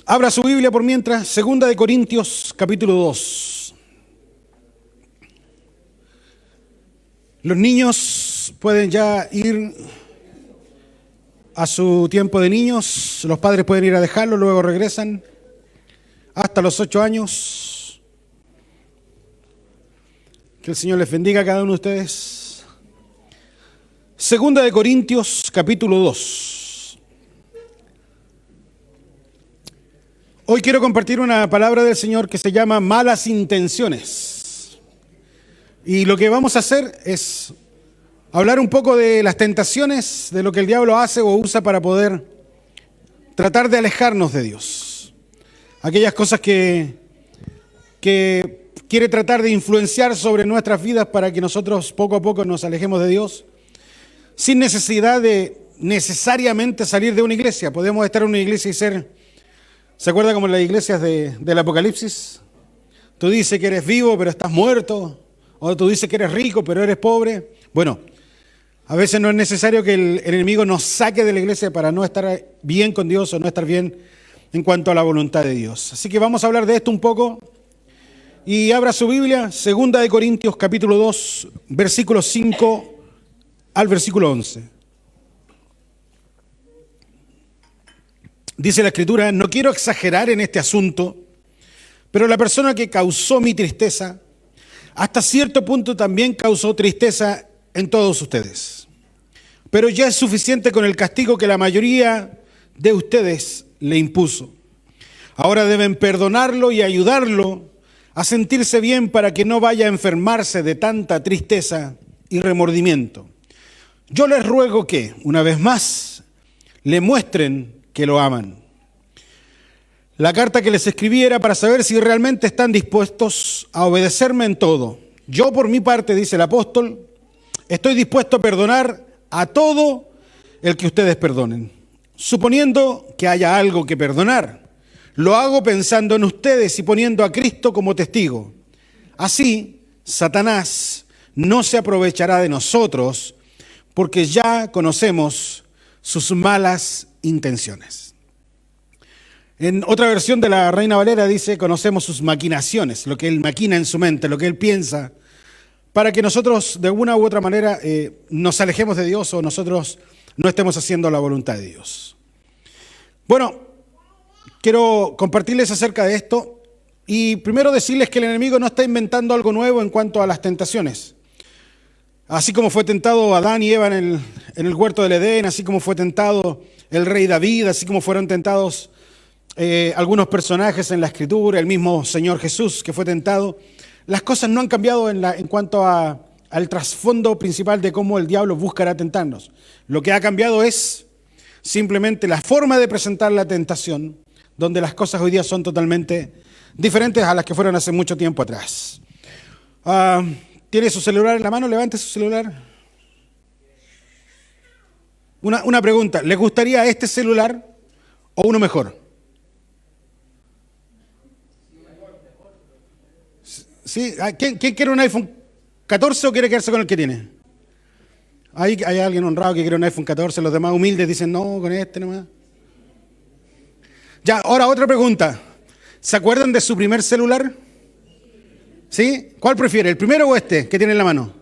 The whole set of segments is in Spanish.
Abra su Biblia por mientras, Segunda de Corintios, capítulo 2. Los niños pueden ya ir a su tiempo de niños, los padres pueden ir a dejarlo, luego regresan hasta los 8 años. Que el Señor les bendiga a cada uno de ustedes. Segunda de Corintios, capítulo 2. Hoy quiero compartir una palabra del Señor que se llama malas intenciones. Y lo que vamos a hacer es hablar un poco de las tentaciones, de lo que el diablo hace o usa para poder tratar de alejarnos de Dios. Aquellas cosas que quiere tratar de influenciar sobre nuestras vidas para que nosotros poco a poco nos alejemos de Dios, sin necesidad de necesariamente salir de una iglesia. Podemos estar en una iglesia y ser... ¿Se acuerda como en las iglesias del Apocalipsis? Tú dices que eres vivo, pero estás muerto. O tú dices que eres rico, pero eres pobre. Bueno, a veces no es necesario que el enemigo nos saque de la iglesia para no estar bien con Dios o no estar bien en cuanto a la voluntad de Dios. Así que vamos a hablar de esto un poco. Y abra su Biblia, Segunda de Corintios, capítulo 2, versículo 5 al versículo 11. Dice la Escritura: no quiero exagerar en este asunto, pero la persona que causó mi tristeza, hasta cierto punto también causó tristeza en todos ustedes. Pero ya es suficiente con el castigo que la mayoría de ustedes le impuso. Ahora deben perdonarlo y ayudarlo a sentirse bien para que no vaya a enfermarse de tanta tristeza y remordimiento. Yo les ruego que, una vez más, le muestren que lo aman. La carta que les escribí era para saber si realmente están dispuestos a obedecerme en todo. Yo, por mi parte, dice el apóstol, estoy dispuesto a perdonar a todo el que ustedes perdonen. Suponiendo que haya algo que perdonar, lo hago pensando en ustedes y poniendo a Cristo como testigo. Así, Satanás no se aprovechará de nosotros, porque ya conocemos sus malas intenciones. En otra versión de la Reina Valera dice: conocemos sus maquinaciones, lo que él maquina en su mente, lo que él piensa, para que nosotros de una u otra manera nos alejemos de Dios o nosotros no estemos haciendo la voluntad de Dios. Bueno, quiero compartirles acerca de esto y primero decirles que el enemigo no está inventando algo nuevo en cuanto a las tentaciones. Así como fue tentado Adán y Eva en el huerto del Edén, así como fue tentado el rey David, así como fueron tentados algunos personajes en la Escritura, el mismo Señor Jesús que fue tentado, las cosas no han cambiado en cuanto al trasfondo principal de cómo el diablo buscará tentarnos. Lo que ha cambiado es simplemente la forma de presentar la tentación, donde las cosas hoy día son totalmente diferentes a las que fueron hace mucho tiempo atrás. ¿Tiene su celular en la mano? Levante su celular. Una pregunta, ¿les gustaría este celular o uno mejor? ¿Sí? ¿Quién quiere un iPhone 14 o quiere quedarse con el que tiene? Hay alguien honrado que quiere un iPhone 14, los demás humildes dicen no, con este nomás. Ya, ahora otra pregunta. ¿Se acuerdan de su primer celular? ¿Sí? ¿Cuál prefiere, el primero o este que tiene en la mano?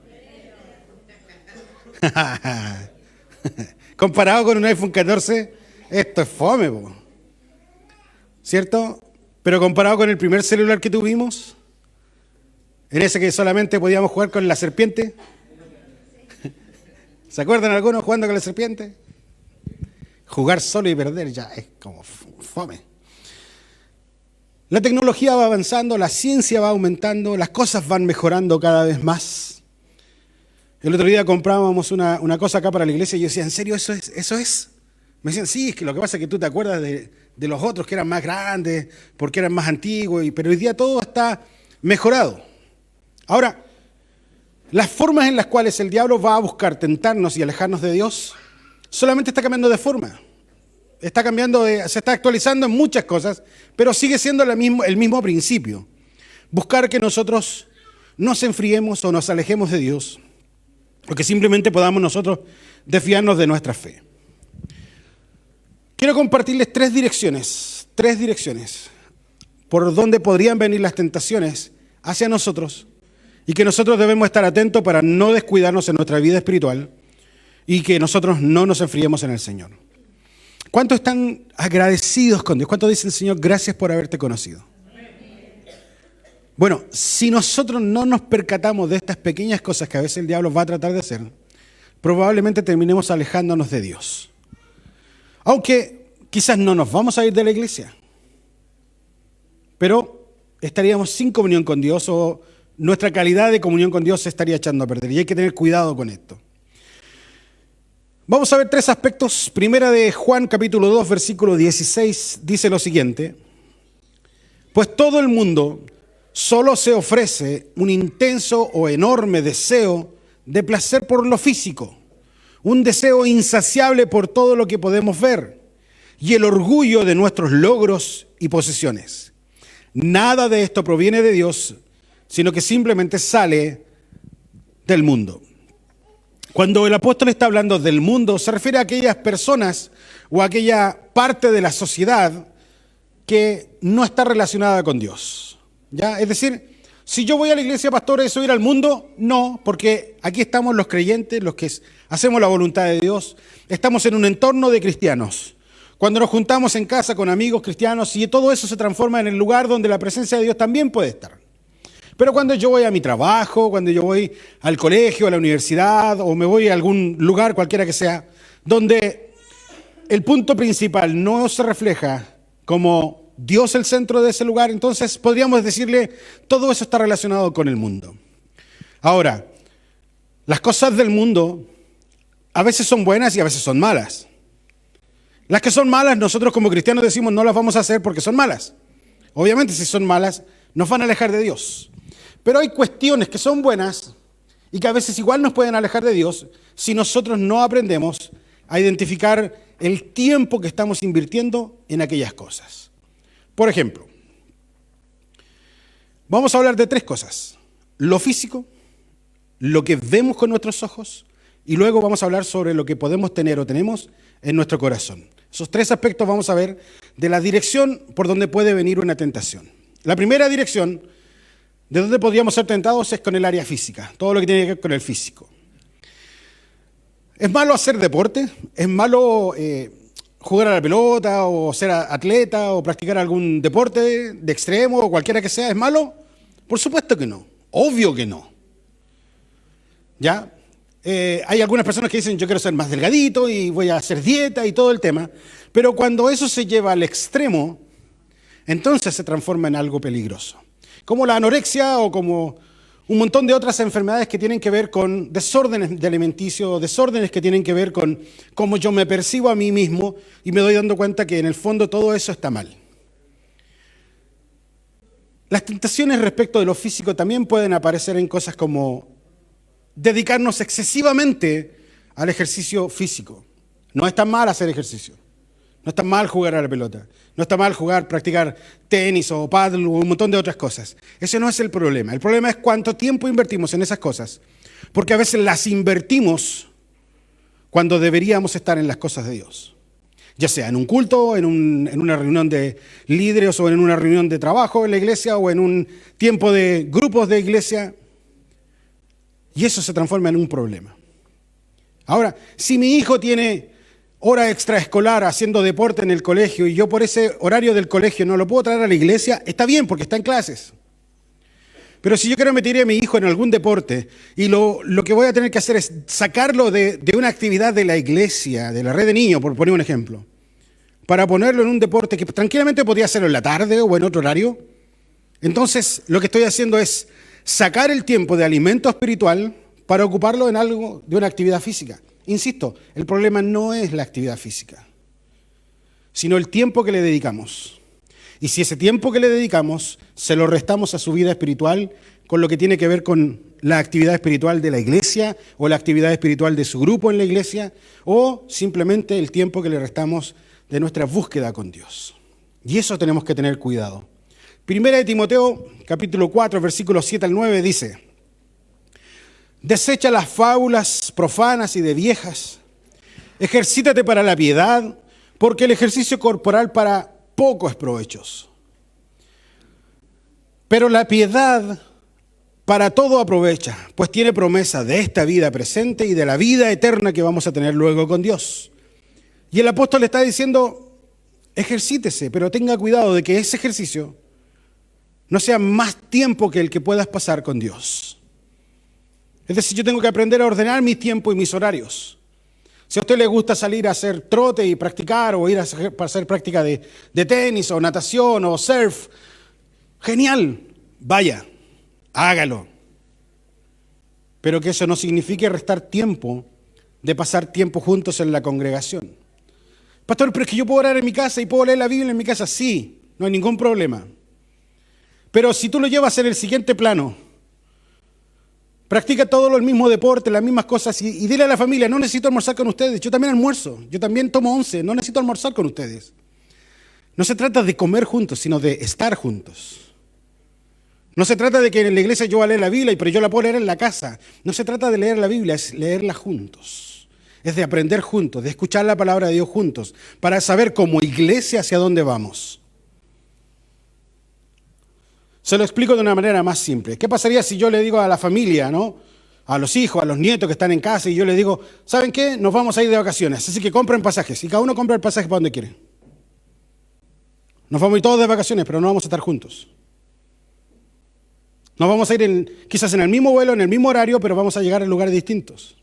Comparado con un iPhone 14, esto es fome, po. ¿Cierto? Pero comparado con el primer celular que tuvimos, en ese que solamente podíamos jugar con la serpiente. ¿Se acuerdan algunos jugando con la serpiente? Jugar solo y perder ya es como fome. La tecnología va avanzando, la ciencia va aumentando, las cosas van mejorando cada vez más. El otro día comprábamos una cosa acá para la iglesia y yo decía, ¿en serio eso es? Me decían, sí, es que lo que pasa es que tú te acuerdas de los otros que eran más grandes, porque eran más antiguos, pero hoy día todo está mejorado. Ahora, las formas en las cuales el diablo va a buscar tentarnos y alejarnos de Dios, solamente está cambiando de forma. Está cambiando, se está actualizando en muchas cosas, pero sigue siendo el mismo principio. Buscar que nosotros nos enfriemos o nos alejemos de Dios, o que simplemente podamos nosotros desfiarnos de nuestra fe. Quiero compartirles tres tres direcciones por donde podrían venir las tentaciones hacia nosotros y que nosotros debemos estar atentos para no descuidarnos en nuestra vida espiritual y que nosotros no nos enfriemos en el Señor. ¿Cuántos están agradecidos con Dios? ¿Cuántos dicen, Señor, gracias por haberte conocido? Bueno, si nosotros no nos percatamos de estas pequeñas cosas que a veces el diablo va a tratar de hacer, probablemente terminemos alejándonos de Dios. Aunque quizás no nos vamos a ir de la iglesia, pero estaríamos sin comunión con Dios o nuestra calidad de comunión con Dios se estaría echando a perder y hay que tener cuidado con esto. Vamos a ver tres aspectos. Primera de Juan capítulo 2, versículo 16, dice lo siguiente: pues todo el mundo solo se ofrece un intenso o enorme deseo de placer por lo físico, un deseo insaciable por todo lo que podemos ver y el orgullo de nuestros logros y posesiones. Nada de esto proviene de Dios, sino que simplemente sale del mundo. Cuando el apóstol está hablando del mundo, se refiere a aquellas personas o a aquella parte de la sociedad que no está relacionada con Dios. ¿Ya? Es decir, si yo voy a la iglesia, pastor, ¿eso ir al mundo? No, porque aquí estamos los creyentes, los que hacemos la voluntad de Dios. Estamos en un entorno de cristianos. Cuando nos juntamos en casa con amigos cristianos y todo eso se transforma en el lugar donde la presencia de Dios también puede estar. Pero cuando yo voy a mi trabajo, cuando yo voy al colegio, a la universidad, o me voy a algún lugar, cualquiera que sea, donde el punto principal no se refleja como Dios el centro de ese lugar, entonces podríamos decirle, todo eso está relacionado con el mundo. Ahora, las cosas del mundo a veces son buenas y a veces son malas. Las que son malas, nosotros como cristianos decimos, no las vamos a hacer porque son malas. Obviamente, si son malas, nos van a alejar de Dios. Pero hay cuestiones que son buenas y que a veces igual nos pueden alejar de Dios si nosotros no aprendemos a identificar el tiempo que estamos invirtiendo en aquellas cosas. Por ejemplo, vamos a hablar de tres cosas: lo físico, lo que vemos con nuestros ojos y luego vamos a hablar sobre lo que podemos tener o tenemos en nuestro corazón. Esos tres aspectos vamos a ver de la dirección por donde puede venir una tentación. La primera dirección de donde podríamos ser tentados es con el área física, todo lo que tiene que ver con el físico. ¿Es malo hacer deporte? ¿Es malo jugar a la pelota o ser atleta o practicar algún deporte de extremo o cualquiera que sea? ¿Es malo? Por supuesto que no, obvio que no. ¿Ya? Hay algunas personas que dicen, yo quiero ser más delgadito y voy a hacer dieta y todo el tema, pero cuando eso se lleva al extremo, entonces se transforma en algo peligroso. Como la anorexia o como un montón de otras enfermedades que tienen que ver con desórdenes de alimenticio, desórdenes que tienen que ver con cómo yo me percibo a mí mismo y me doy dando cuenta que en el fondo todo eso está mal. Las tentaciones respecto de lo físico también pueden aparecer en cosas como dedicarnos excesivamente al ejercicio físico. No es tan mal hacer ejercicio. No está mal jugar a la pelota, no está mal practicar tenis o pádel o un montón de otras cosas. Ese no es el problema. El problema es cuánto tiempo invertimos en esas cosas, porque a veces las invertimos cuando deberíamos estar en las cosas de Dios. Ya sea en un culto, en una reunión de líderes o en una reunión de trabajo en la iglesia o en un tiempo de grupos de iglesia. Y eso se transforma en un problema. Ahora, si mi hijo tiene hora extraescolar haciendo deporte en el colegio y yo por ese horario del colegio no lo puedo traer a la iglesia, está bien porque está en clases. Pero si yo quiero meter a mi hijo en algún deporte y lo que voy a tener que hacer es sacarlo de una actividad de la iglesia, de la red de niños, por poner un ejemplo, para ponerlo en un deporte que tranquilamente podría hacerlo en la tarde o en otro horario, entonces lo que estoy haciendo es sacar el tiempo de alimento espiritual para ocuparlo en algo de una actividad física. Insisto, el problema no es la actividad física, sino el tiempo que le dedicamos. Y si ese tiempo que le dedicamos se lo restamos a su vida espiritual con lo que tiene que ver con la actividad espiritual de la iglesia o la actividad espiritual de su grupo en la iglesia o simplemente el tiempo que le restamos de nuestra búsqueda con Dios. Y eso tenemos que tener cuidado. Primera de Timoteo, capítulo 4, versículos 7 al 9 dice: desecha las fábulas profanas y de viejas. Ejercítate para la piedad, porque el ejercicio corporal para poco es provechoso. Pero la piedad para todo aprovecha, pues tiene promesa de esta vida presente y de la vida eterna que vamos a tener luego con Dios. Y el apóstol le está diciendo, ejercítese, pero tenga cuidado de que ese ejercicio no sea más tiempo que el que puedas pasar con Dios. Es decir, yo tengo que aprender a ordenar mi tiempo y mis horarios. Si a usted le gusta salir a hacer trote y practicar, o ir a hacer práctica de tenis, o natación, o surf, genial, vaya, hágalo. Pero que eso no signifique restar tiempo de pasar tiempo juntos en la congregación. Pastor, pero es que yo puedo orar en mi casa y puedo leer la Biblia en mi casa. Sí, no hay ningún problema. Pero si tú lo llevas en el siguiente plano, practica todo el mismo deporte, las mismas cosas y dile a la familia, no necesito almorzar con ustedes, yo también almuerzo, yo también tomo once, no necesito almorzar con ustedes. No se trata de comer juntos, sino de estar juntos. No se trata de que en la iglesia yo voy a leer la Biblia, pero yo la puedo leer en la casa. No se trata de leer la Biblia, es leerla juntos. Es de aprender juntos, de escuchar la palabra de Dios juntos, para saber como iglesia hacia dónde vamos. Se lo explico de una manera más simple. ¿Qué pasaría si yo le digo a la familia, ¿no? A los hijos, a los nietos que están en casa, y yo les digo, ¿saben qué? Nos vamos a ir de vacaciones, así que compren pasajes. Y cada uno compra el pasaje para donde quiere. Nos vamos a ir todos de vacaciones, pero no vamos a estar juntos. Nos vamos a ir quizás en el mismo vuelo, en el mismo horario, pero vamos a llegar a lugares distintos.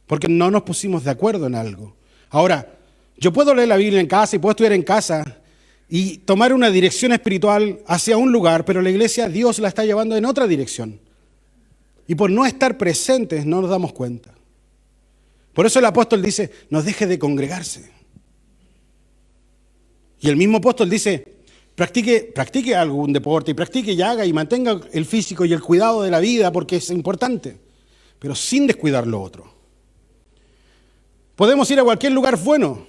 Porque no nos pusimos de acuerdo en algo. Ahora, yo puedo leer la Biblia en casa y puedo estudiar en casa y tomar una dirección espiritual hacia un lugar, pero la iglesia, Dios la está llevando en otra dirección. Y por no estar presentes no nos damos cuenta. Por eso el apóstol dice, no deje de congregarse. Y el mismo apóstol dice, practique algún deporte y practique y haga y mantenga el físico y el cuidado de la vida porque es importante, pero sin descuidar lo otro. Podemos ir a cualquier lugar bueno,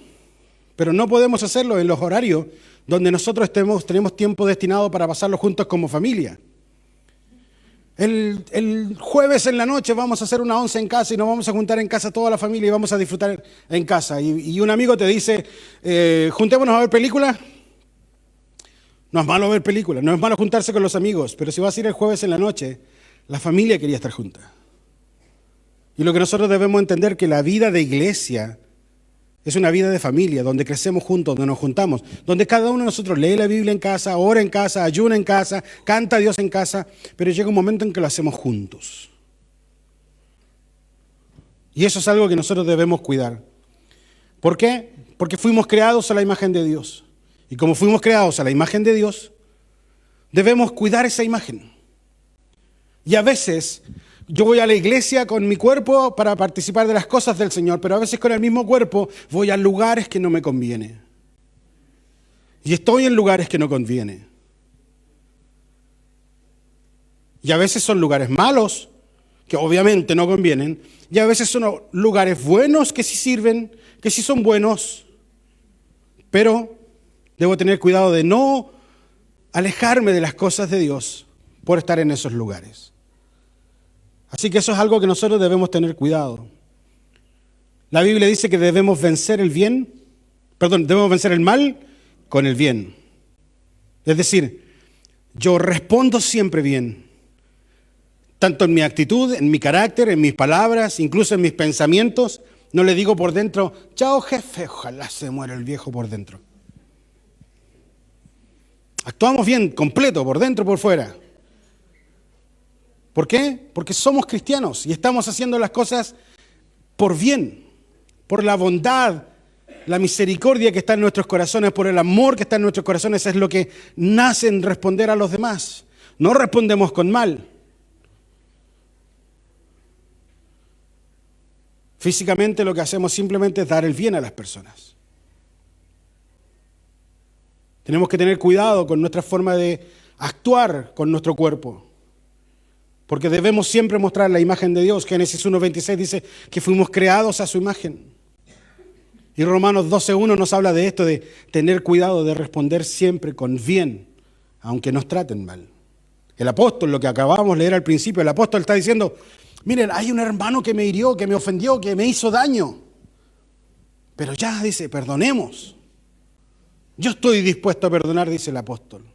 pero no podemos hacerlo en los horarios donde nosotros tenemos tiempo destinado para pasarlo juntos como familia. El jueves en la noche vamos a hacer una once en casa y nos vamos a juntar en casa toda la familia y vamos a disfrutar en casa. Y un amigo te dice, juntémonos a ver películas. No es malo ver películas, no es malo juntarse con los amigos, pero si vas a ir el jueves en la noche, la familia quería estar junta. Y lo que nosotros debemos entender es que la vida de iglesia es una vida de familia, donde crecemos juntos, donde nos juntamos, donde cada uno de nosotros lee la Biblia en casa, ora en casa, ayuna en casa, canta a Dios en casa, pero llega un momento en que lo hacemos juntos. Y eso es algo que nosotros debemos cuidar. ¿Por qué? Porque fuimos creados a la imagen de Dios. Y como fuimos creados a la imagen de Dios, debemos cuidar esa imagen. Y a veces yo voy a la iglesia con mi cuerpo para participar de las cosas del Señor, pero a veces con el mismo cuerpo voy a lugares que no me conviene. Y estoy en lugares que no conviene. Y a veces son lugares malos, que obviamente no convienen, y a veces son lugares buenos que sí sirven, que sí son buenos, pero debo tener cuidado de no alejarme de las cosas de Dios por estar en esos lugares. Así que eso es algo que nosotros debemos tener cuidado. La Biblia dice que debemos vencer debemos vencer el mal con el bien. Es decir, yo respondo siempre bien, tanto en mi actitud, en mi carácter, en mis palabras, incluso en mis pensamientos. No le digo por dentro, chao jefe, ojalá se muera el viejo por dentro. Actuamos bien, completo, por dentro, por fuera. ¿Por qué? Porque somos cristianos y estamos haciendo las cosas por bien, por la bondad, la misericordia que está en nuestros corazones, por el amor que está en nuestros corazones, es lo que nace en responder a los demás. No respondemos con mal. Físicamente lo que hacemos simplemente es dar el bien a las personas. Tenemos que tener cuidado con nuestra forma de actuar con nuestro cuerpo, porque debemos siempre mostrar la imagen de Dios. Génesis 1:26 dice que fuimos creados a su imagen. Y Romanos 12:1 nos habla de esto, de tener cuidado de responder siempre con bien, aunque nos traten mal. El apóstol, lo que acabamos de leer al principio, el apóstol está diciendo, miren, hay un hermano que me hirió, que me ofendió, que me hizo daño. Pero ya, dice, perdonemos. Yo estoy dispuesto a perdonar, dice el apóstol.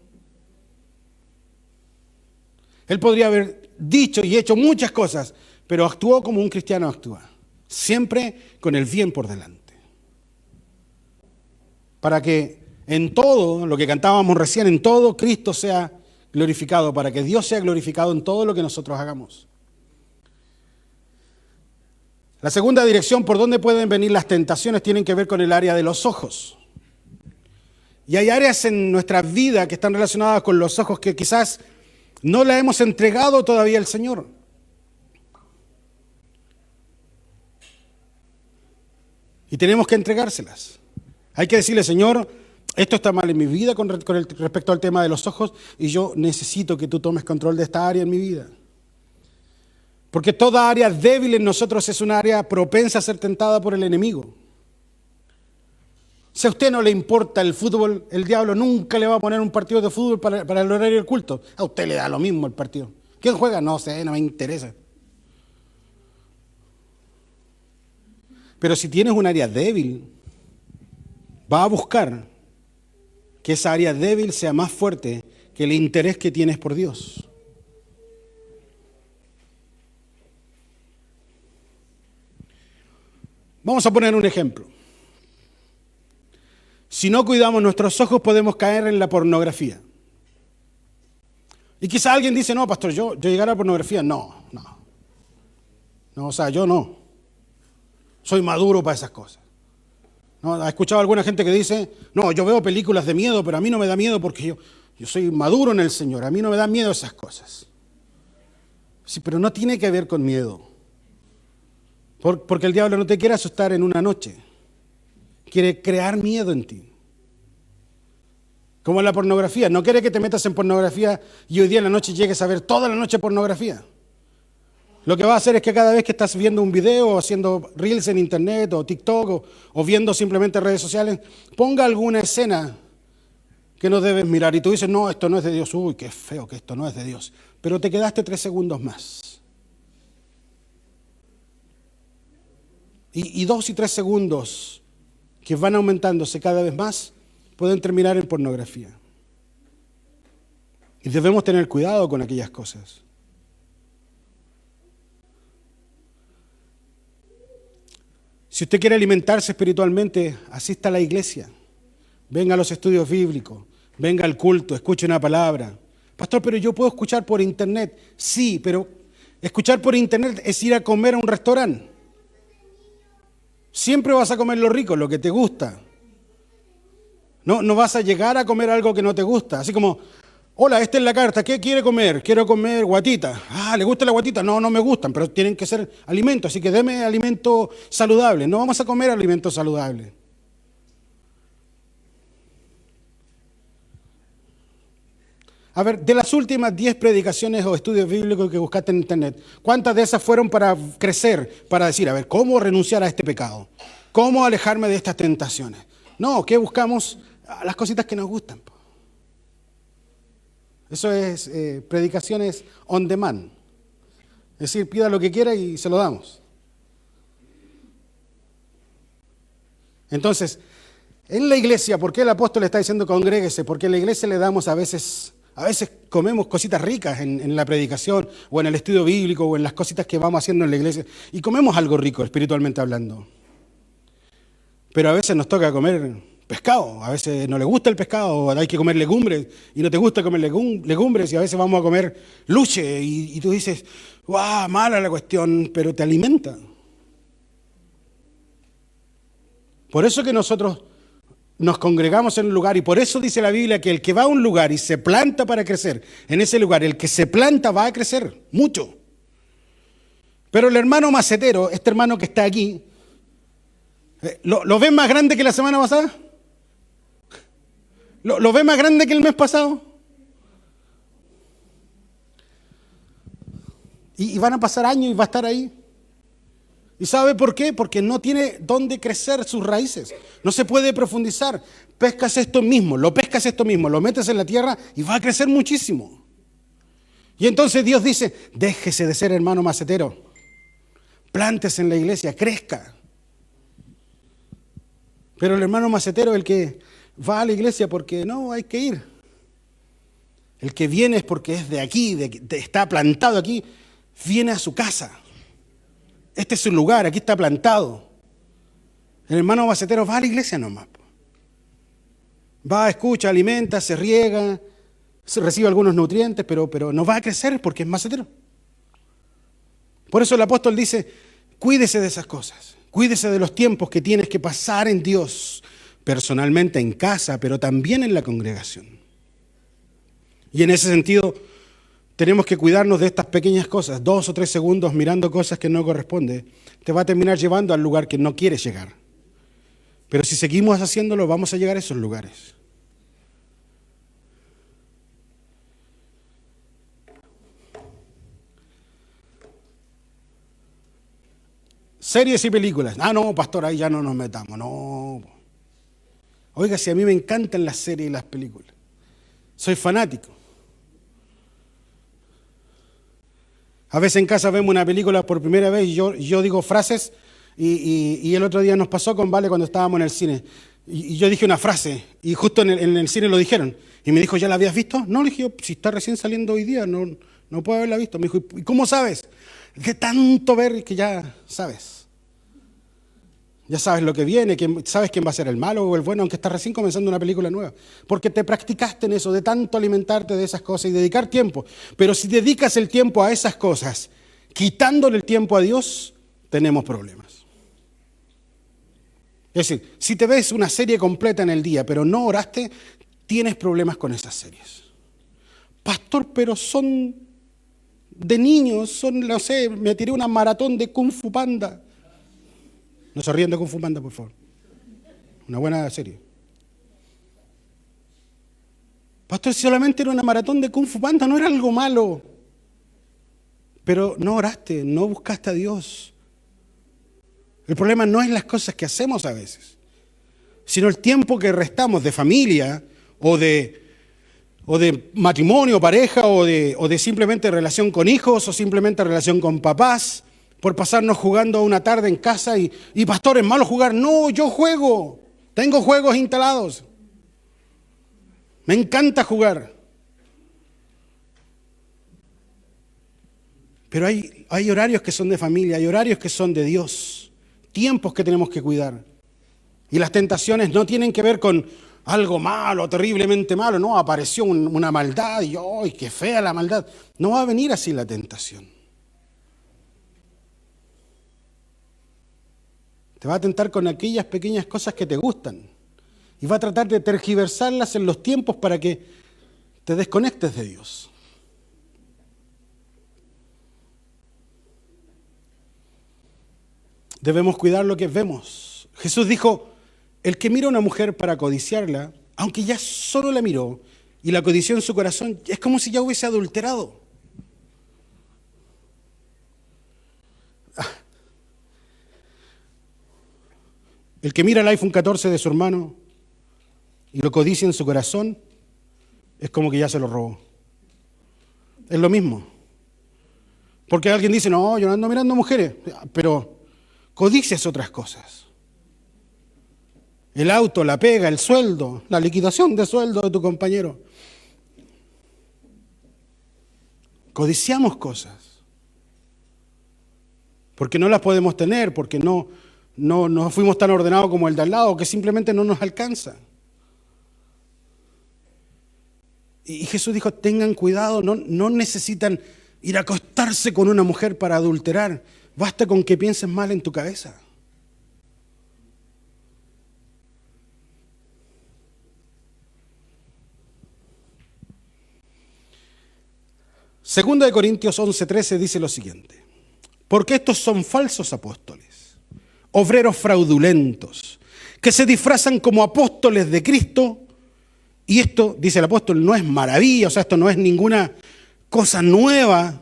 Él podría haber dicho y hecho muchas cosas, pero actuó como un cristiano actúa, siempre con el bien por delante. Para que en todo, lo que cantábamos recién, en todo Cristo sea glorificado, para que Dios sea glorificado en todo lo que nosotros hagamos. La segunda dirección por donde pueden venir las tentaciones tienen que ver con el área de los ojos. Y hay áreas en nuestra vida que están relacionadas con los ojos que quizás no la hemos entregado todavía al Señor. Y tenemos que entregárselas. Hay que decirle, Señor, esto está mal en mi vida respecto al tema de los ojos y yo necesito que tú tomes control de esta área en mi vida. Porque toda área débil en nosotros es una área propensa a ser tentada por el enemigo. Si a usted no le importa el fútbol, el diablo nunca le va a poner un partido de fútbol para el horario del culto. A usted le da lo mismo el partido. ¿Quién juega? No sé, no me interesa. Pero si tienes un área débil, va a buscar que esa área débil sea más fuerte que el interés que tienes por Dios. Vamos a poner un ejemplo. Si no cuidamos nuestros ojos, podemos caer en la pornografía. Y quizá alguien dice, no, pastor, yo llegar a la pornografía, no, o sea, yo no. Soy maduro para esas cosas. ¿No? ¿Ha escuchado alguna gente que dice, no, yo veo películas de miedo, pero a mí no me da miedo porque yo soy maduro en el Señor, a mí no me da miedo esas cosas? Sí, pero no tiene que ver con miedo. Porque el diablo no te quiere asustar en una noche. Quiere crear miedo en ti. Como en la pornografía. No quiere que te metas en pornografía y hoy día en la noche llegues a ver toda la noche pornografía. Lo que va a hacer es que cada vez que estás viendo un video o haciendo reels en internet o TikTok o viendo simplemente redes sociales, ponga alguna escena que no debes mirar. Y tú dices, no, esto no es de Dios. Uy, qué feo que esto no es de Dios. Pero te quedaste 3 segundos más. Y 2 y 3 segundos que van aumentándose cada vez más, pueden terminar en pornografía. Y debemos tener cuidado con aquellas cosas. Si usted quiere alimentarse espiritualmente, asista a la iglesia. Venga a los estudios bíblicos, venga al culto, escuche una palabra. Pastor, pero yo puedo escuchar por internet. Sí, pero escuchar por internet es ir a comer a un restaurante. Siempre vas a comer lo rico, lo que te gusta. No vas a llegar a comer algo que no te gusta. Así como, hola, esta es la carta, ¿qué quiere comer? Quiero comer guatita. Ah, ¿le gusta la guatita? No, no me gustan, pero tienen que ser alimentos, así que deme alimento saludable. No vamos a comer alimento saludable. A ver, de las últimas 10 predicaciones o estudios bíblicos que buscaste en internet, ¿cuántas de esas fueron para crecer? Para decir, a ver, ¿cómo renunciar a este pecado? ¿Cómo alejarme de estas tentaciones? No, ¿qué buscamos? Las cositas que nos gustan. Eso es predicaciones on demand. Es decir, pida lo que quiera y se lo damos. Entonces, en la iglesia, ¿por qué el apóstol está diciendo congréguese? Porque en la iglesia le damos a veces comemos cositas ricas en la predicación o en el estudio bíblico o en las cositas que vamos haciendo en la iglesia. Y comemos algo rico, espiritualmente hablando. Pero a veces nos toca comer pescado, a veces no le gusta el pescado, o hay que comer legumbres y no te gusta comer legumbres y a veces vamos a comer luche y tú dices, ¡guau! Mala la cuestión, pero te alimenta. Por eso que nosotros nos congregamos en un lugar y por eso dice la Biblia que el que va a un lugar y se planta para crecer, en ese lugar el que se planta va a crecer mucho. Pero el hermano macetero, este hermano que está aquí, ¿lo ven más grande que la semana pasada? ¿Lo ven más grande que el mes pasado? Y van a pasar años y va a estar ahí. ¿Y sabe por qué? Porque no tiene dónde crecer sus raíces. No se puede profundizar. Pescas esto mismo, lo metes en la tierra y va a crecer muchísimo. Y entonces Dios dice, déjese de ser hermano macetero. Plántese en la iglesia, crezca. Pero el hermano macetero es el que va a la iglesia porque no, hay que ir. El que viene es porque es de aquí, está plantado aquí, viene a su casa. Este es su lugar, aquí está plantado. El hermano macetero va a la iglesia nomás. Va, escucha, alimenta, se riega, se recibe algunos nutrientes, pero no va a crecer porque es macetero. Por eso el apóstol dice, cuídese de esas cosas, cuídese de los tiempos que tienes que pasar en Dios, personalmente en casa, pero también en la congregación. Y en ese sentido, tenemos que cuidarnos de estas pequeñas cosas. 2 o 3 segundos mirando cosas que no corresponden, te va a terminar llevando al lugar que no quieres llegar. Pero si seguimos haciéndolo, vamos a llegar a esos lugares. Series y películas. Ah, no, pastor, ahí ya no nos metamos. No. Oiga, si a mí me encantan las series y las películas. Soy fanático. A veces en casa vemos una película por primera vez y yo digo frases y el otro día nos pasó con Vale cuando estábamos en el cine. Y yo dije una frase y justo en el cine lo dijeron. Y me dijo, ¿ya la habías visto? No, le dije, si está recién saliendo hoy día, no puedo haberla visto. Me dijo, ¿y cómo sabes? De tanto ver que ya sabes. Ya sabes lo que viene, sabes quién va a ser el malo o el bueno, aunque estás recién comenzando una película nueva. Porque te practicaste en eso, de tanto alimentarte de esas cosas y dedicar tiempo. Pero si dedicas el tiempo a esas cosas, quitándole el tiempo a Dios, tenemos problemas. Es decir, si te ves una serie completa en el día, pero no oraste, tienes problemas con esas series. Pastor, pero son de niños, no sé, me tiré una maratón de Kung Fu Panda. No se ríen de Kung Fu Panda, por favor. Una buena serie. Pastor, si solamente era una maratón de Kung Fu Panda, no era algo malo. Pero no oraste, no buscaste a Dios. El problema no es las cosas que hacemos a veces, sino el tiempo que restamos de familia o de matrimonio, pareja, o de simplemente relación con hijos o simplemente relación con papás. Por pasarnos jugando una tarde en casa y pastor, ¿es malo jugar? No, yo juego. Tengo juegos instalados. Me encanta jugar. Pero hay horarios que son de familia, hay horarios que son de Dios. Tiempos que tenemos que cuidar. Y las tentaciones no tienen que ver con algo malo, terriblemente malo. No, apareció una maldad y ¡ay, qué fea la maldad! No va a venir así la tentación. Te va a tentar con aquellas pequeñas cosas que te gustan. Y va a tratar de tergiversarlas en los tiempos para que te desconectes de Dios. Debemos cuidar lo que vemos. Jesús dijo, el que mira a una mujer para codiciarla, aunque ya solo la miró y la codició en su corazón, es como si ya hubiese adulterado. El que mira el iPhone 14 de su hermano y lo codicia en su corazón, es como que ya se lo robó. Es lo mismo. Porque alguien dice, no, yo no ando mirando mujeres, pero codicias otras cosas. El auto, la pega, el sueldo, la liquidación de sueldo de tu compañero. Codiciamos cosas. Porque no las podemos tener, porque no fuimos tan ordenados como el de al lado, que simplemente no nos alcanza. Y Jesús dijo, tengan cuidado, no necesitan ir a acostarse con una mujer para adulterar. Basta con que pienses mal en tu cabeza. Segunda de Corintios 11:13 dice lo siguiente. Porque estos son falsos apóstoles, obreros fraudulentos, que se disfrazan como apóstoles de Cristo. Y esto, dice el apóstol, no es maravilla, o sea, esto no es ninguna cosa nueva,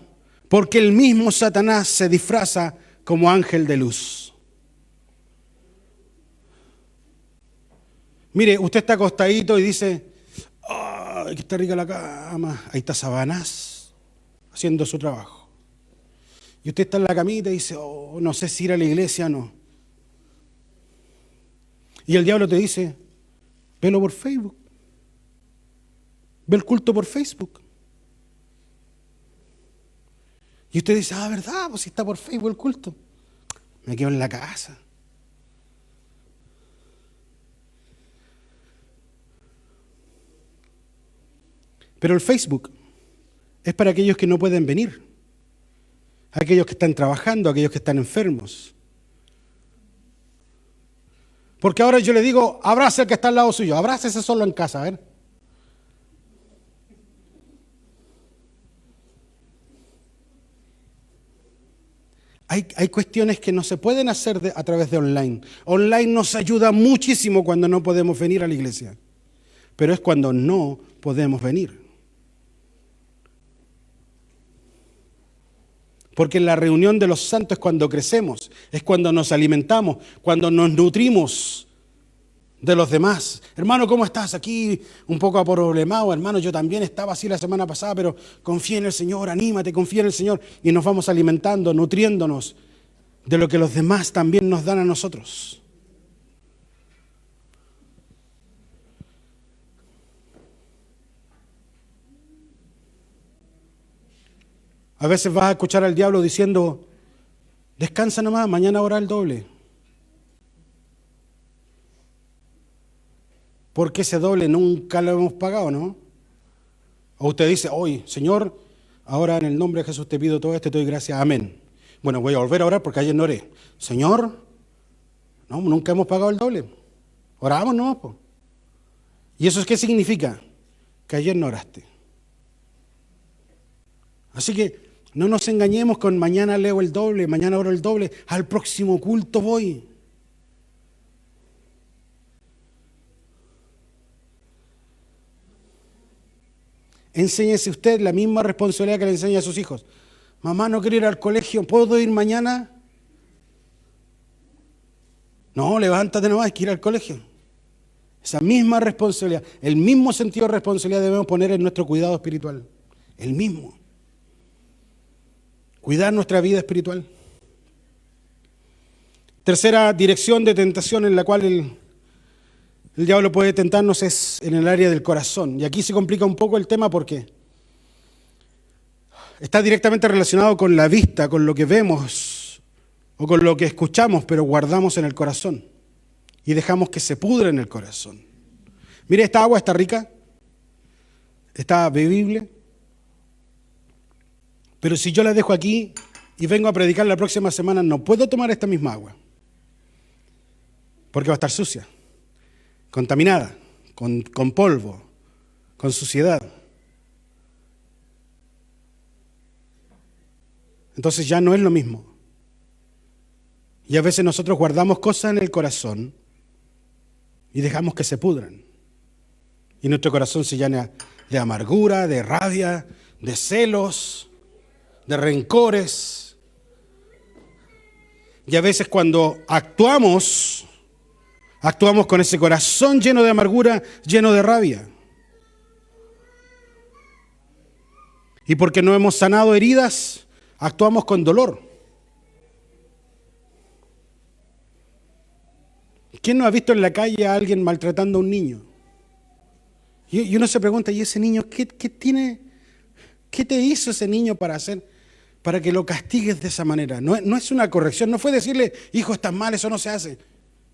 porque el mismo Satanás se disfraza como ángel de luz. Mire, usted está acostadito y dice, ¡ay, que está rica la cama! Ahí está Sabanás haciendo su trabajo. Y usted está en la camita y dice, no sé si ir a la iglesia o no. Y el diablo te dice, Velo por Facebook. Ve el culto por Facebook. Y usted dice, ¿verdad? Pues si está por Facebook el culto. Me quedo en la casa. Pero el Facebook es para aquellos que no pueden venir. Aquellos que están trabajando, aquellos que están enfermos. Porque ahora yo le digo, abrace al que está al lado suyo, abrácese solo en casa, a ver. Hay cuestiones que no se pueden hacer a través de online. Online nos ayuda muchísimo cuando no podemos venir a la iglesia. Pero es cuando no podemos venir. Porque en la reunión de los santos es cuando crecemos, es cuando nos alimentamos, cuando nos nutrimos de los demás. Hermano, ¿cómo estás? Aquí un poco aproblemado, hermano, yo también estaba así la semana pasada, pero confía en el Señor, anímate, confía en el Señor. Y nos vamos alimentando, nutriéndonos de lo que los demás también nos dan a nosotros. A veces vas a escuchar al diablo diciendo, descansa nomás, mañana ora el doble. Porque ese doble nunca lo hemos pagado, ¿no? O usted dice, hoy, Señor, ahora en el nombre de Jesús te pido todo esto y te doy gracias, amén. Bueno, voy a volver a orar porque ayer no oré. Señor, no, nunca hemos pagado el doble. Oramos nomás, po. ¿Y eso es qué significa? Que ayer no oraste. Así que no nos engañemos con mañana leo el doble, mañana oro el doble, al próximo culto voy. Enséñese usted la misma responsabilidad que le enseña a sus hijos. Mamá, no quiero ir al colegio, ¿puedo ir mañana? No, levántate nomás, hay que ir al colegio. Esa misma responsabilidad, el mismo sentido de responsabilidad debemos poner en nuestro cuidado espiritual. El mismo. Cuidar nuestra vida espiritual. Tercera dirección de tentación en la cual el diablo puede tentarnos es en el área del corazón. Y aquí se complica un poco el tema porque está directamente relacionado con la vista, con lo que vemos o con lo que escuchamos, pero guardamos en el corazón y dejamos que se pudra en el corazón. Mire, esta agua está rica, está bebible, pero si yo la dejo aquí y vengo a predicar la próxima semana, no puedo tomar esta misma agua porque va a estar sucia, contaminada, con polvo, con suciedad. Entonces ya no es lo mismo. Y a veces nosotros guardamos cosas en el corazón y dejamos que se pudran. Y nuestro corazón se llena de amargura, de rabia, de celos, de rencores. Y a veces cuando actuamos con ese corazón lleno de amargura, lleno de rabia. Y porque no hemos sanado heridas, actuamos con dolor. ¿Quién no ha visto en la calle a alguien maltratando a un niño? Y uno se pregunta, ¿y ese niño qué tiene? ¿Qué te hizo ese niño para que lo castigues de esa manera? No es una corrección, no fue decirle, hijo, estás mal, eso no se hace.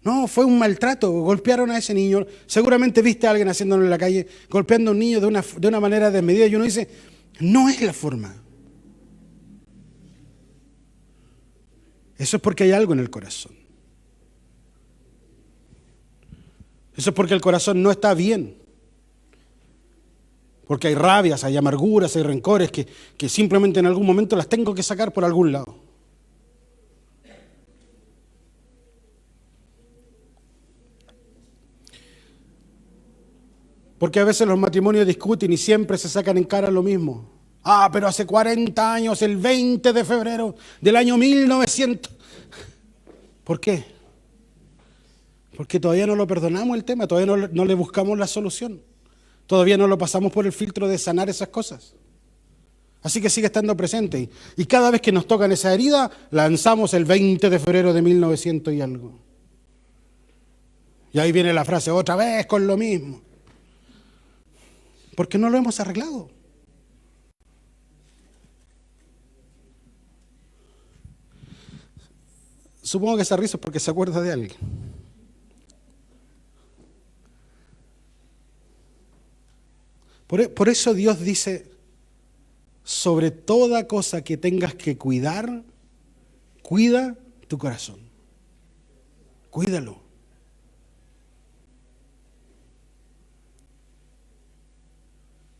No, fue un maltrato, golpearon a ese niño. Seguramente viste a alguien haciéndolo en la calle, golpeando a un niño de una manera desmedida y uno dice, no es la forma. Eso es porque hay algo en el corazón. Eso es porque el corazón no está bien. Porque hay rabias, hay amarguras, hay rencores que simplemente en algún momento las tengo que sacar por algún lado. Porque a veces los matrimonios discuten y siempre se sacan en cara lo mismo. Pero hace 40 años, el 20 de febrero del año 1900. ¿Por qué? Porque todavía no lo perdonamos el tema, todavía no le buscamos la solución. Todavía no lo pasamos por el filtro de sanar esas cosas. Así que sigue estando presente. Y cada vez que nos tocan esa herida, lanzamos el 20 de febrero de 1900 y algo. Y ahí viene la frase, otra vez con lo mismo. Porque no lo hemos arreglado. Supongo que esa risa es porque se acuerda de alguien. Por eso Dios dice, sobre toda cosa que tengas que cuidar, cuida tu corazón. Cuídalo.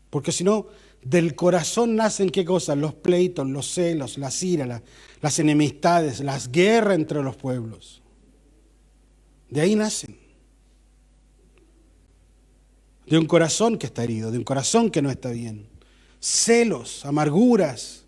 Porque si no, del corazón nacen ¿qué cosas? Los pleitos, los celos, las iras, las enemistades, las guerras entre los pueblos. De ahí nacen. De un corazón que está herido, de un corazón que no está bien. Celos, amarguras.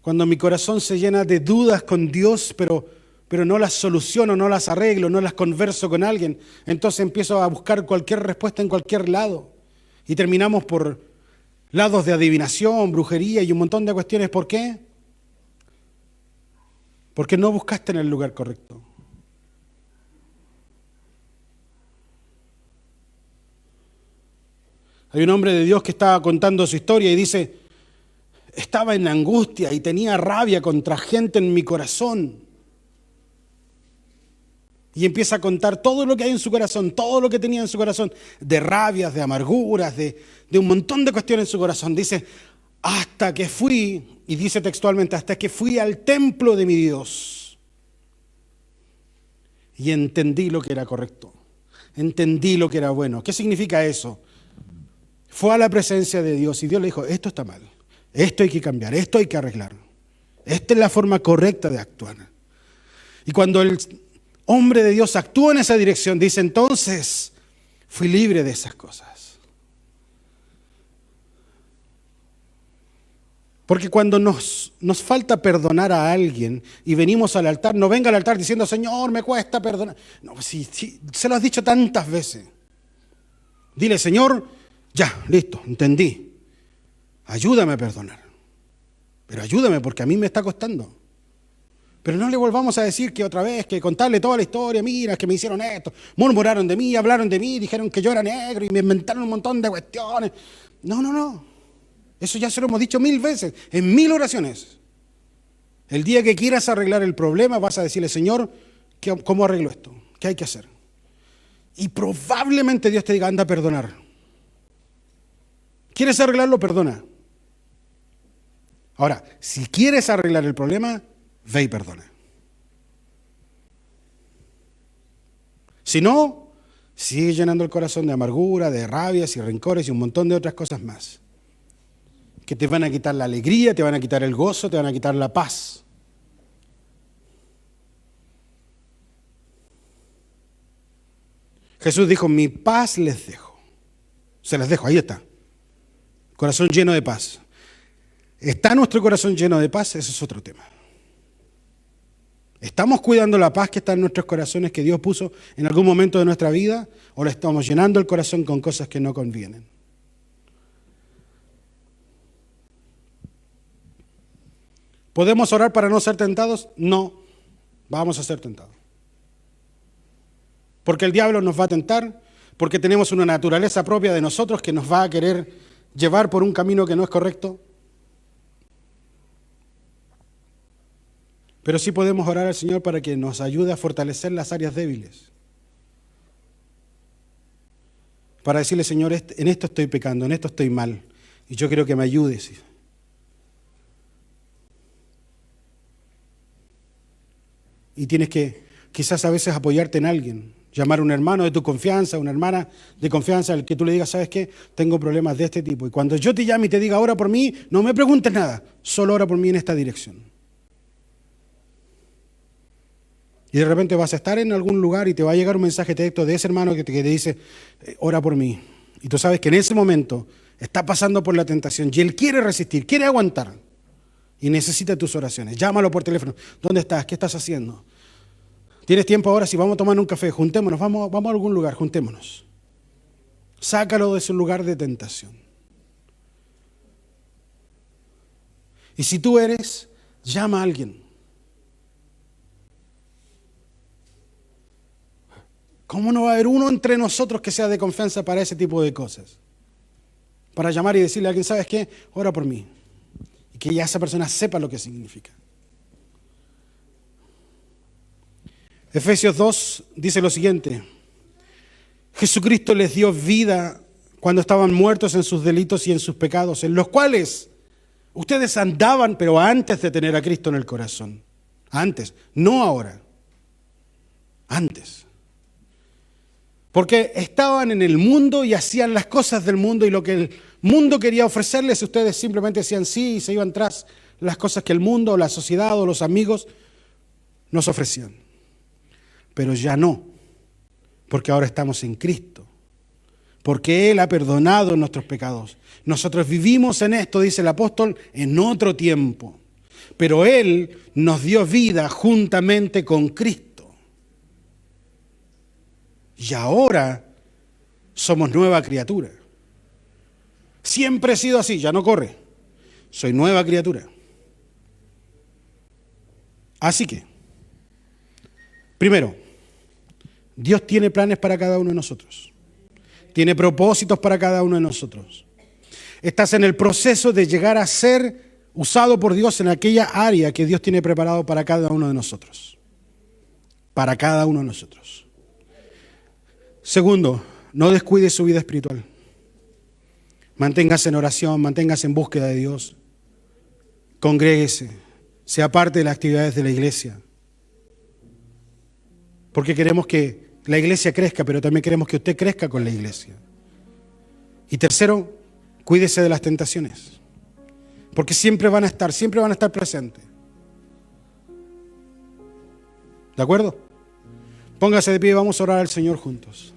Cuando mi corazón se llena de dudas con Dios, pero no las soluciono, no las arreglo, no las converso con alguien, entonces empiezo a buscar cualquier respuesta en cualquier lado. Y terminamos por lados de adivinación, brujería y un montón de cuestiones. ¿Por qué? Porque no buscaste en el lugar correcto. Hay un hombre de Dios que estaba contando su historia y dice, estaba en angustia y tenía rabia contra gente en mi corazón. Y empieza a contar todo lo que hay en su corazón, todo lo que tenía en su corazón, de rabias, de amarguras, de un montón de cuestiones en su corazón. Dice, hasta que fui, y dice textualmente, hasta que fui al templo de mi Dios. Y entendí lo que era correcto, entendí lo que era bueno. ¿Qué significa eso? Fue a la presencia de Dios y Dios le dijo, esto está mal, esto hay que cambiar, esto hay que arreglar. Esta es la forma correcta de actuar. Y cuando el hombre de Dios actúa en esa dirección, dice, entonces fui libre de esas cosas. Porque cuando nos falta perdonar a alguien y venimos al altar, no venga al altar diciendo, Señor, me cuesta perdonar. No, sí, se lo has dicho tantas veces. Dile, Señor, ya, listo, entendí. Ayúdame a perdonar. Pero ayúdame porque a mí me está costando. Pero no le volvamos a decir que otra vez, que contarle toda la historia, mira, que me hicieron esto, murmuraron de mí, hablaron de mí, dijeron que yo era negro y me inventaron un montón de cuestiones. No. Eso ya se lo hemos dicho 1000 veces, en 1000 oraciones. El día que quieras arreglar el problema vas a decirle, Señor, ¿cómo arreglo esto? ¿Qué hay que hacer? Y probablemente Dios te diga, anda a perdonar. ¿Quieres arreglarlo? Perdona. Ahora, si quieres arreglar el problema, ve y perdona. Si no, sigue llenando el corazón de amargura, de rabias y rencores y un montón de otras cosas más. Que te van a quitar la alegría, te van a quitar el gozo, te van a quitar la paz. Jesús dijo, mi paz les dejo. Se las dejo, ahí está. Corazón lleno de paz. ¿Está nuestro corazón lleno de paz? Ese es otro tema. ¿Estamos cuidando la paz que está en nuestros corazones que Dios puso en algún momento de nuestra vida? ¿O le estamos llenando el corazón con cosas que no convienen? ¿Podemos orar para no ser tentados? No, vamos a ser tentados. Porque el diablo nos va a tentar, porque tenemos una naturaleza propia de nosotros que nos va a querer llevar por un camino que no es correcto. Pero sí podemos orar al Señor para que nos ayude a fortalecer las áreas débiles. Para decirle, Señor, en esto estoy pecando, en esto estoy mal, y yo quiero que me ayudes. Y tienes que quizás a veces apoyarte en alguien, llamar a un hermano de tu confianza, una hermana de confianza, al que tú le digas, ¿sabes qué? Tengo problemas de este tipo. Y cuando yo te llame y te diga, ora por mí, no me preguntes nada, solo ora por mí en esta dirección. Y de repente vas a estar en algún lugar y te va a llegar un mensaje directo de ese hermano que te dice, ora por mí. Y tú sabes que en ese momento está pasando por la tentación y él quiere resistir, quiere aguantar. Y necesita tus oraciones. Llámalo por teléfono. ¿Dónde estás? ¿Qué estás haciendo? ¿Tienes tiempo ahora? Si vamos a tomar un café, juntémonos, vamos a algún lugar, juntémonos. Sácalo de ese lugar de tentación. Y si tú llama a alguien. ¿Cómo no va a haber uno entre nosotros que sea de confianza para ese tipo de cosas? Para llamar y decirle a alguien, ¿sabes qué? Ora por mí. Y que ya esa persona sepa lo que significa. Efesios 2 dice lo siguiente. Jesucristo les dio vida cuando estaban muertos en sus delitos y en sus pecados, en los cuales ustedes andaban, pero antes de tener a Cristo en el corazón. Antes, no ahora. Antes. Porque estaban en el mundo y hacían las cosas del mundo, y lo que el mundo quería ofrecerles, ustedes simplemente decían sí y se iban tras las cosas que el mundo, la sociedad o los amigos nos ofrecían. Pero ya no, porque ahora estamos en Cristo, porque Él ha perdonado nuestros pecados. Nosotros vivimos en esto, dice el apóstol, en otro tiempo, pero Él nos dio vida juntamente con Cristo. Y ahora somos nueva criatura. Siempre he sido así, ya no corre. Soy nueva criatura. Así que, primero, Dios tiene planes para cada uno de nosotros. Tiene propósitos para cada uno de nosotros. Estás en el proceso de llegar a ser usado por Dios en aquella área que Dios tiene preparado para cada uno de nosotros. Para cada uno de nosotros. Segundo, no descuide su vida espiritual. Manténgase en oración, manténgase en búsqueda de Dios. Congréguese, sea parte de las actividades de la iglesia. Porque queremos que la iglesia crezca, pero también queremos que usted crezca con la iglesia. Y tercero, cuídese de las tentaciones. Porque siempre van a estar presentes. ¿De acuerdo? Póngase de pie y vamos a orar al Señor juntos.